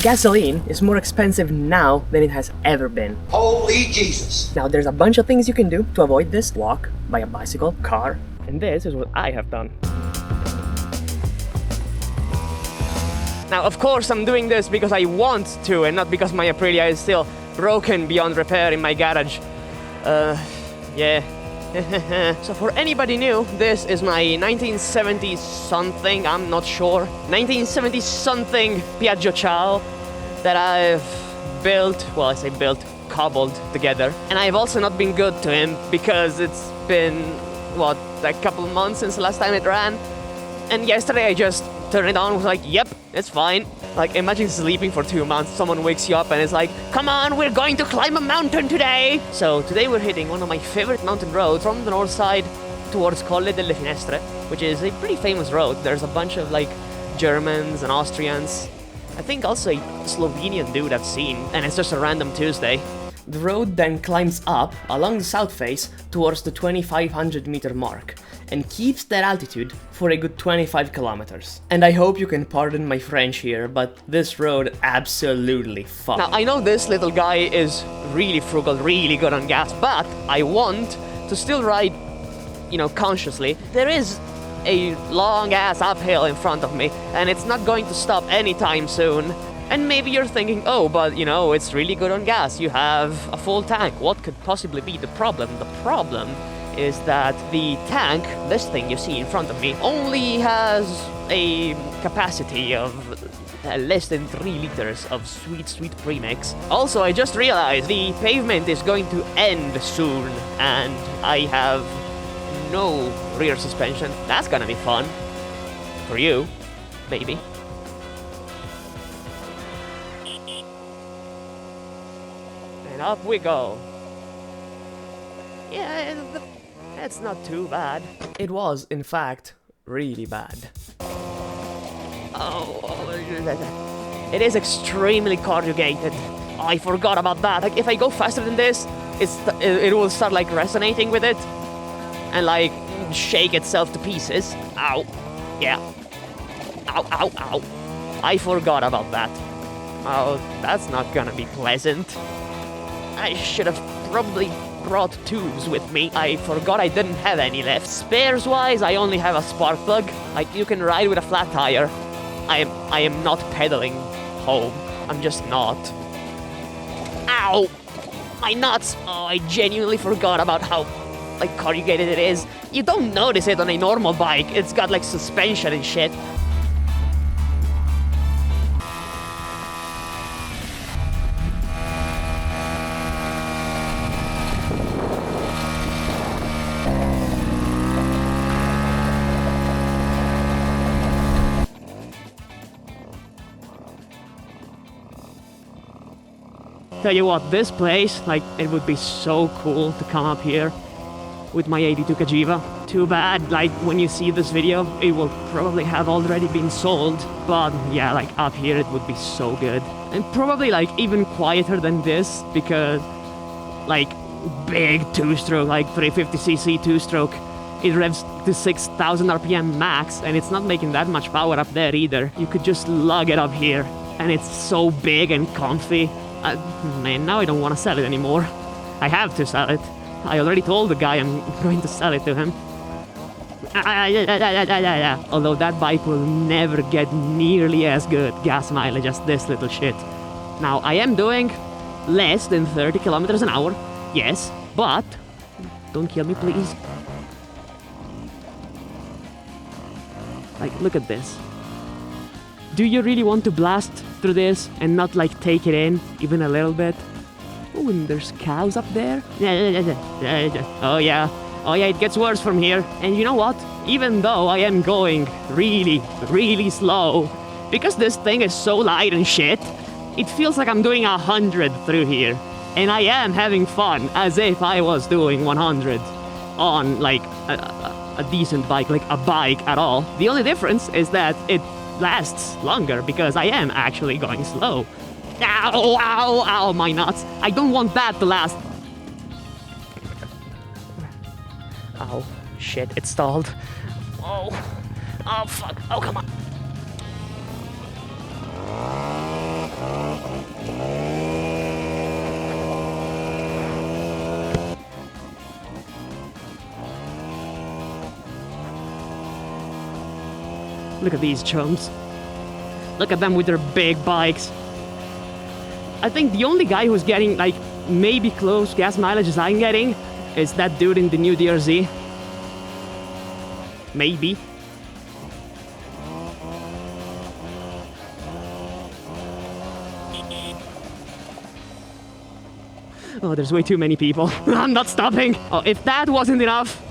Gasoline is more expensive now than it has ever been. Holy Jesus! Now there's a bunch of things you can do to avoid this. Walk, buy a bicycle, car, and this is what I have done. Now of course I'm doing this because I want to and not because my Aprilia is still broken beyond repair in my garage. Yeah. So for anybody new, this is my 1970 something, I'm not sure, 1970 something Piaggio Ciao that I've built, well I say built, cobbled together. And I've also not been good to him because it's been, what, a couple months since the last time it ran. And yesterday I just turned it on, was like, yep, it's fine. Like, imagine sleeping for 2 months, someone wakes you up and it's like, come on, we're going to climb a mountain today! So today we're hitting one of my favorite mountain roads from the north side towards Colle delle Finestre, which is a pretty famous road. There's a bunch of like Germans and Austrians. I think also a Slovenian dude I've seen, and it's just a random Tuesday. The road then climbs up along the south face towards the 2500 meter mark and keeps that altitude for a good 25 kilometers. And I hope you can pardon my French here, but this road absolutely fucks. Now I know this little guy is really frugal, really good on gas, but I want to still ride, you know, consciously. There is a long ass uphill in front of me and it's not going to stop anytime soon. And maybe you're thinking, oh, but you know, it's really good on gas, you have a full tank, what could possibly be the problem? The problem is that the tank, this thing you see in front of me, only has a capacity of less than 3 liters of sweet premix. Also, I just realized the pavement is going to end soon and I have no rear suspension. That's gonna be fun. For you, maybe. And up we go. Yeah, it's not too bad. It was, in fact, really bad. It is extremely corrugated. I forgot about that. Like, if I go faster than this, it will start like resonating with it and like shake itself to pieces. Ow. Yeah. Ow, ow, ow. I forgot about that. Oh, that's not gonna be pleasant. I should have probably brought tubes with me. I forgot I didn't have any left. Spares wise, I only have a spark plug. You can ride with a flat tire. I am not pedaling home. I'm just not. Ow! My nuts! Oh, I genuinely forgot about how like corrugated it is. You don't notice it on a normal bike. It's got like suspension and shit. Tell you what, this place, like, it would be so cool to come up here with my 82 Cagiva. Too bad, like, when you see this video, it will probably have already been sold. But yeah, like, up here it would be so good. And probably, like, even quieter than this, because, like, big two-stroke, like 350cc two-stroke, it revs to 6,000 RPM max, and it's not making that much power up there either. You could just lug it up here, and it's so big and comfy. Man, now I don't want to sell it anymore. I have to sell it. I already told the guy I'm going to sell it to him. Although that bike will never get nearly as good gas mileage as this little shit. Now, I am doing less than 30 kilometers an hour, yes, but don't kill me, please. Like, look at this. Do you really want to blast through this and not like take it in even a little bit? Oh, and there's cows up there. Oh yeah, it gets worse from here. And you know what? Even though I am going really slow, because this thing is so light and shit, it feels like I'm doing 100 through here. And I am having fun as if I was doing 100 on like a decent bike, like a bike at all. The only difference is that it lasts longer because I am actually going slow. Ow, ow, ow, my nuts. I don't want that to last. Oh, shit, it stalled. Oh, fuck. Oh, come on. Look at these chumps. Look at them with their big bikes. I think the only guy who's getting like maybe close gas mileage as I'm getting is that dude in the new DRZ. Maybe. Oh, there's way too many people. I'm not stopping. Oh, if that wasn't enough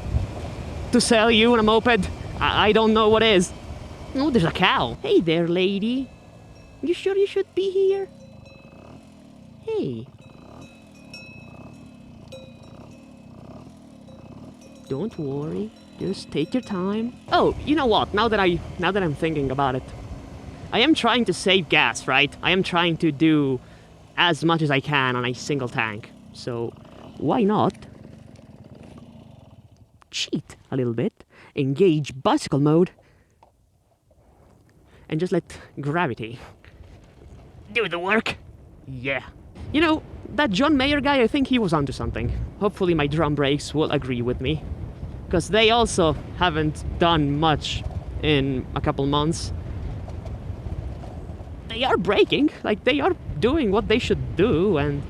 to sell you on a moped, I don't know what is. Oh, there's a cow. Hey there, lady. You sure you should be here? Hey. Don't worry. Just take your time. Oh, you know what? Now that I'm thinking about it, I am trying to save gas, right? I am trying to do as much as I can on a single tank. So, why not cheat a little bit, engage bicycle mode, and just let gravity do the work? Yeah. You know, that John Mayer guy, I think he was onto something. Hopefully my drum brakes will agree with me, because they also haven't done much in a couple months. They are braking, like they are doing what they should do, and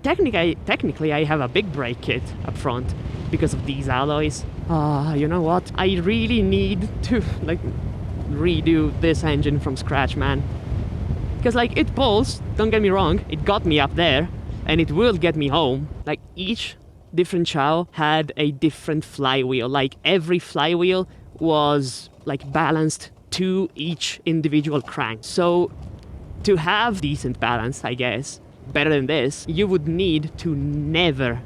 technically I have a big brake kit up front because of these alloys. You know what? I really need to like redo this engine from scratch, man. Because like it pulls, don't get me wrong, it got me up there and it will get me home. Like each different Ciao had a different flywheel. Like every flywheel was like balanced to each individual crank. So to have decent balance, I guess, better than this, you would need to never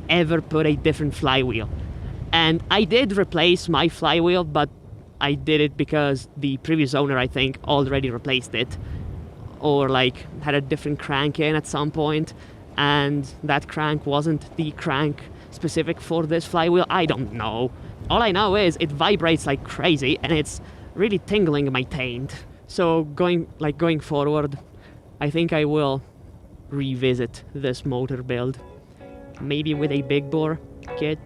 ever put a different flywheel. And I did replace my flywheel, but I did it because the previous owner, I think, already replaced it, or like had a different crank in at some point, and that crank wasn't the crank specific for this flywheel. I don't know. All I know is it vibrates like crazy and it's really tingling in my taint. So going forward, I think I will revisit this motor build, maybe with a big bore kit.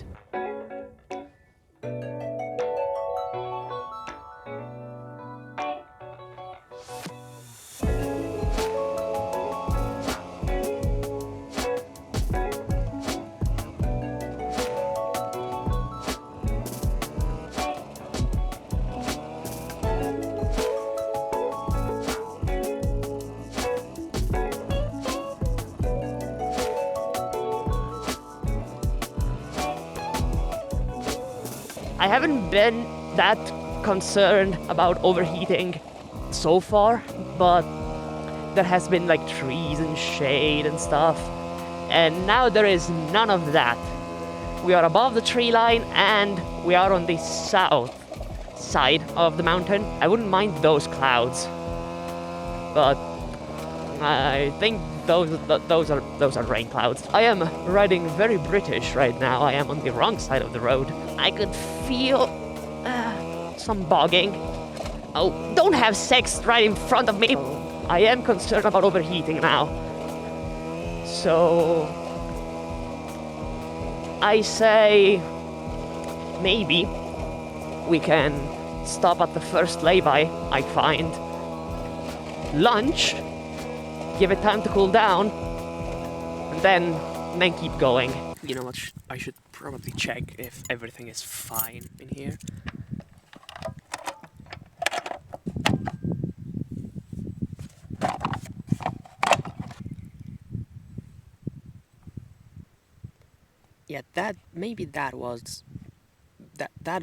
I haven't been that concerned about overheating so far, but there has been like trees and shade and stuff, and now there is none of that. We are above the tree line and we are on the south side of the mountain. I wouldn't mind those clouds, but I think those are rain clouds. I am riding very British right now. I am on the wrong side of the road. I could feel some bogging. Oh, don't have sex right in front of me. I am concerned about overheating now. So I say maybe we can stop at the first lay-by I find, lunch, give it time to cool down, and then keep going. You know what, I should probably check if everything is fine in here. Yeah, that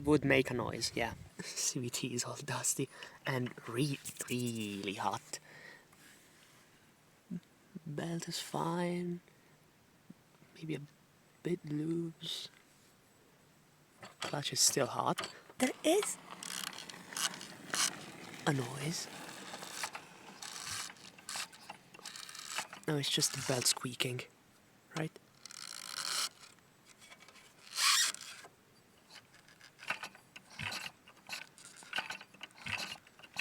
would make a noise, yeah. CVT is all dusty and really hot. Belt is fine. Maybe a bit loose. Clutch is still hot. There is a noise. No, it's just the belt squeaking, right?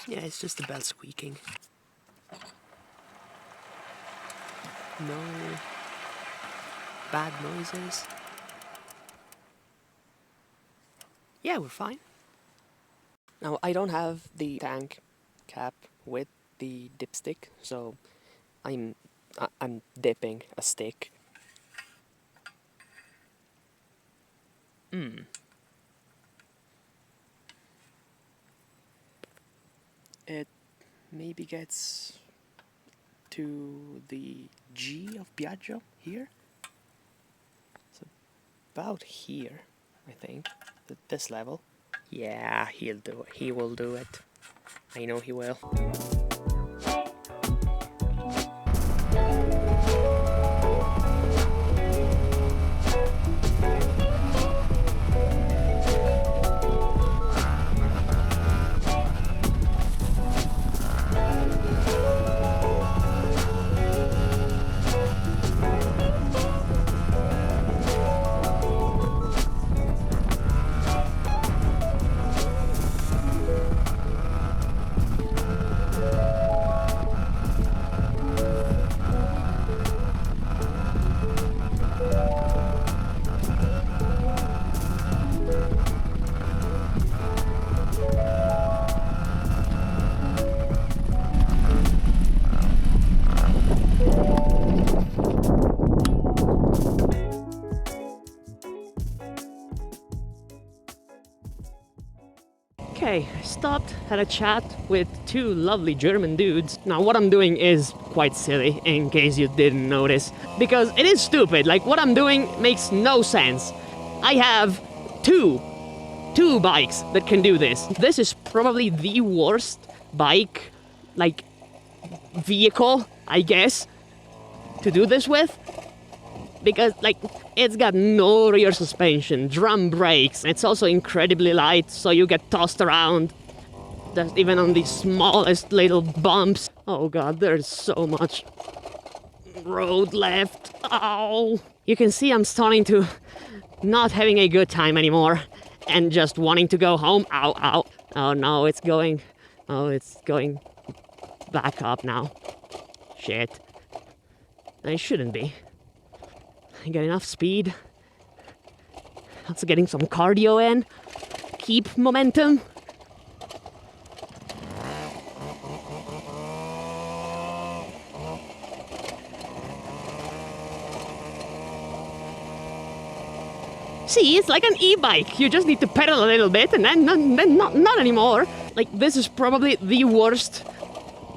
Yeah, it's just the belt squeaking. No bad noises. Yeah, we're fine. Now, I don't have the tank cap with the dipstick, so I'm dipping a stick. It maybe gets to the G of Piaggio here. It's about here, I think, at this level. Yeah, he'll do it. He will do it. I know he will. Okay, I stopped, had a chat with two lovely German dudes. Now what I'm doing is quite silly, in case you didn't notice, because it is stupid. Like, what I'm doing makes no sense. I have two bikes that can do this. This is probably the worst bike, like, vehicle, I guess, to do this with. Because, like, it's got no rear suspension, drum brakes. It's also incredibly light, so you get tossed around. Just even on the smallest little bumps. Oh god, there's so much road left. Ow! You can see I'm starting to not having a good time anymore. And just wanting to go home. Ow, ow. Oh no, it's going back up now. Shit. It shouldn't be. I get enough speed. Also getting some cardio in. Keep momentum. See, it's like an e-bike. You just need to pedal a little bit and then not anymore. Like, this is probably the worst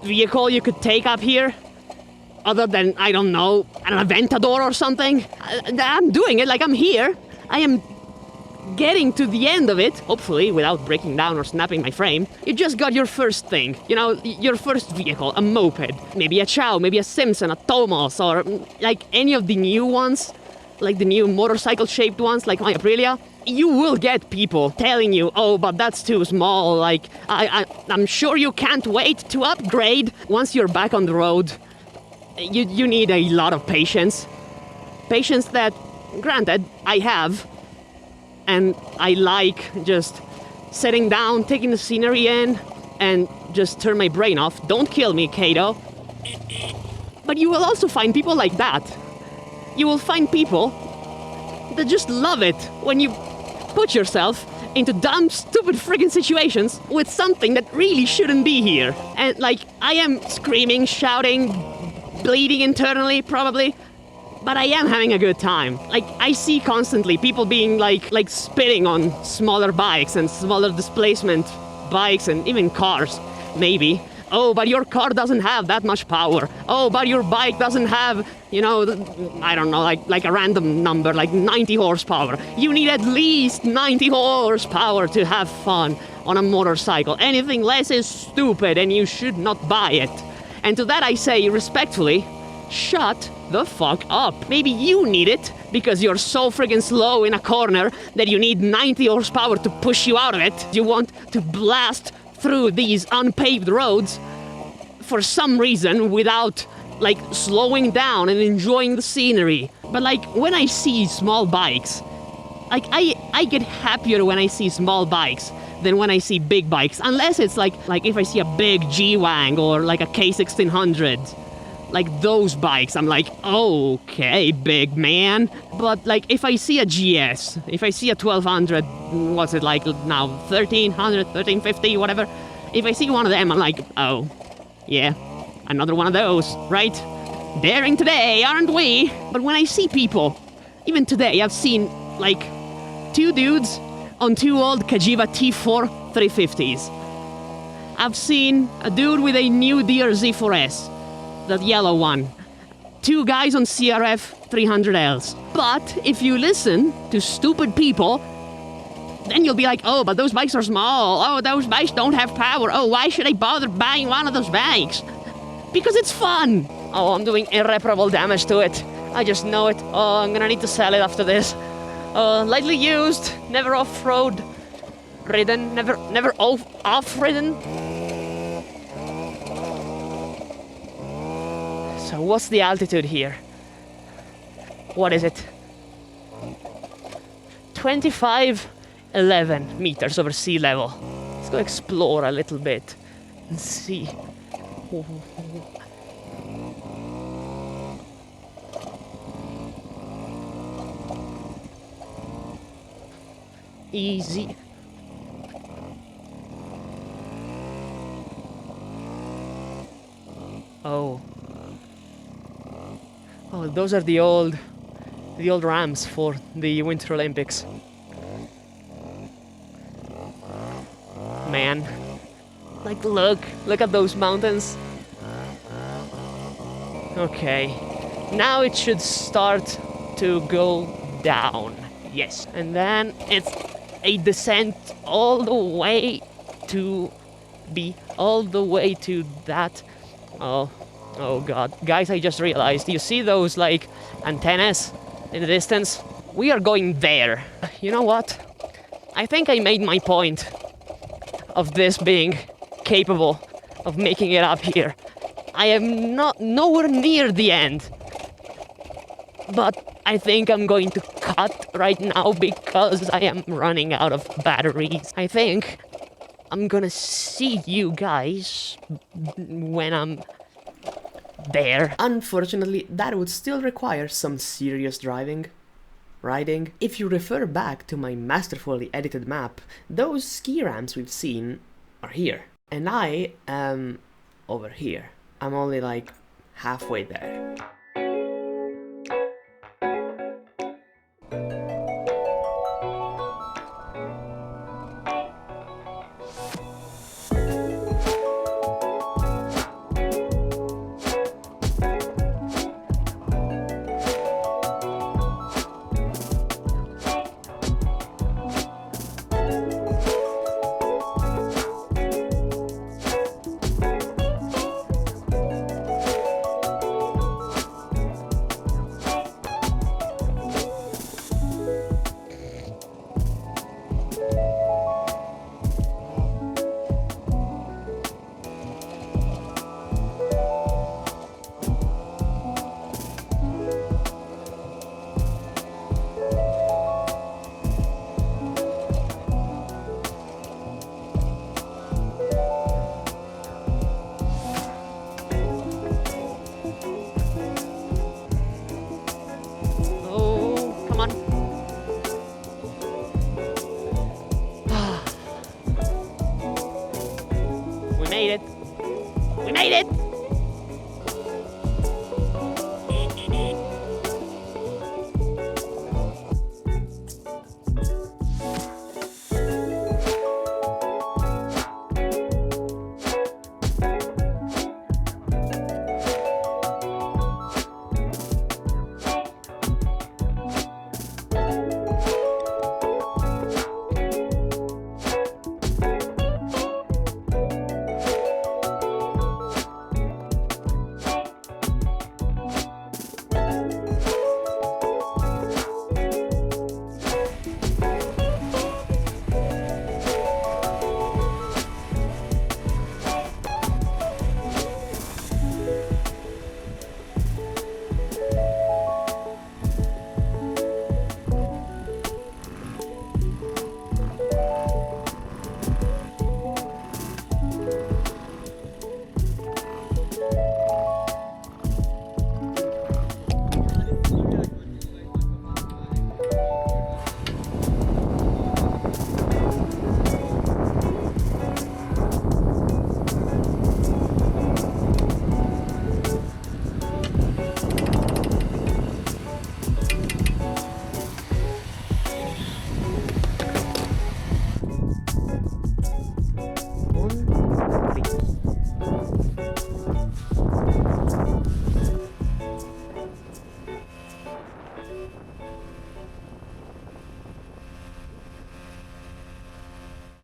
vehicle you could take up here. Other than, I don't know, an Aventador or something. I'm doing it, like I'm here. I am getting to the end of it, hopefully without breaking down or snapping my frame. You just got your first thing, you know, your first vehicle, a moped. Maybe a Ciao, maybe a Simpson, a Tomos, or like any of the new ones, like the new motorcycle-shaped ones, like my Aprilia. You will get people telling you, oh, but that's too small, like, I'm sure you can't wait to upgrade. Once you're back on the road, you need a lot of patience. Patience that, granted, I have. And I like just sitting down, taking the scenery in, and just turn my brain off. Don't kill me, Kato. But you will also find people like that. You will find people that just love it when you put yourself into dumb, stupid friggin' situations with something that really shouldn't be here. And, like, I am screaming, shouting, bleeding internally, probably, but I am having a good time. Like, I see constantly people being like spitting on smaller bikes and smaller displacement bikes and even cars, maybe. Oh, but your car doesn't have that much power. Oh, but your bike doesn't have, you know, I don't know, like a random number, like 90 horsepower. You need at least 90 horsepower to have fun on a motorcycle. Anything less is stupid and you should not buy it. And to that I say respectfully, shut the fuck up. Maybe you need it because you're so friggin' slow in a corner that you need 90 horsepower to push you out of it. You want to blast through these unpaved roads for some reason without, like, slowing down and enjoying the scenery. But, like, when I see small bikes, like, I get happier when I see small bikes than when I see big bikes. Unless it's like if I see a big G-Wang or like a K1600. like those bikes, I'm like, okay, big man. But like if I see a GS, if I see a 1200, what's it like now, 1300, 1350, whatever. If I see one of them, I'm like, oh, yeah, another one of those, right? Daring today, aren't we? But when I see people, even today, I've seen like 2 dudes on 2 old Cagiva T4 350s. I've seen a dude with a new Deere Z4S, that yellow one. 2 guys on CRF 300Ls. But if you listen to stupid people, then you'll be like, oh, but those bikes are small. Oh, those bikes don't have power. Oh, why should I bother buying one of those bikes? Because it's fun. Oh, I'm doing irreparable damage to it. I just know it. Oh, I'm gonna need to sell it after this. Lightly used, never off-road ridden, never off-ridden. So what's the altitude here? What is it? 2511 meters over sea level. Let's go explore a little bit and see. Easy. Oh. Oh, those are the old ramps for the Winter Olympics. Man. Like, look at those mountains. Okay. Now it should start to go down. Yes. And then it's a descent all the way to that. Oh god. Guys, I just realized, you see those like antennas in the distance? We are going there. You know what? I think I made my point of this being capable of making it up here. I am nowhere near the end. But I think I'm going to cut right now because I am running out of batteries. I think I'm gonna see you guys when I'm there. Unfortunately, that would still require some serious riding. If you refer back to my masterfully edited map, those ski ramps we've seen are here. And I am over here. I'm only like halfway there.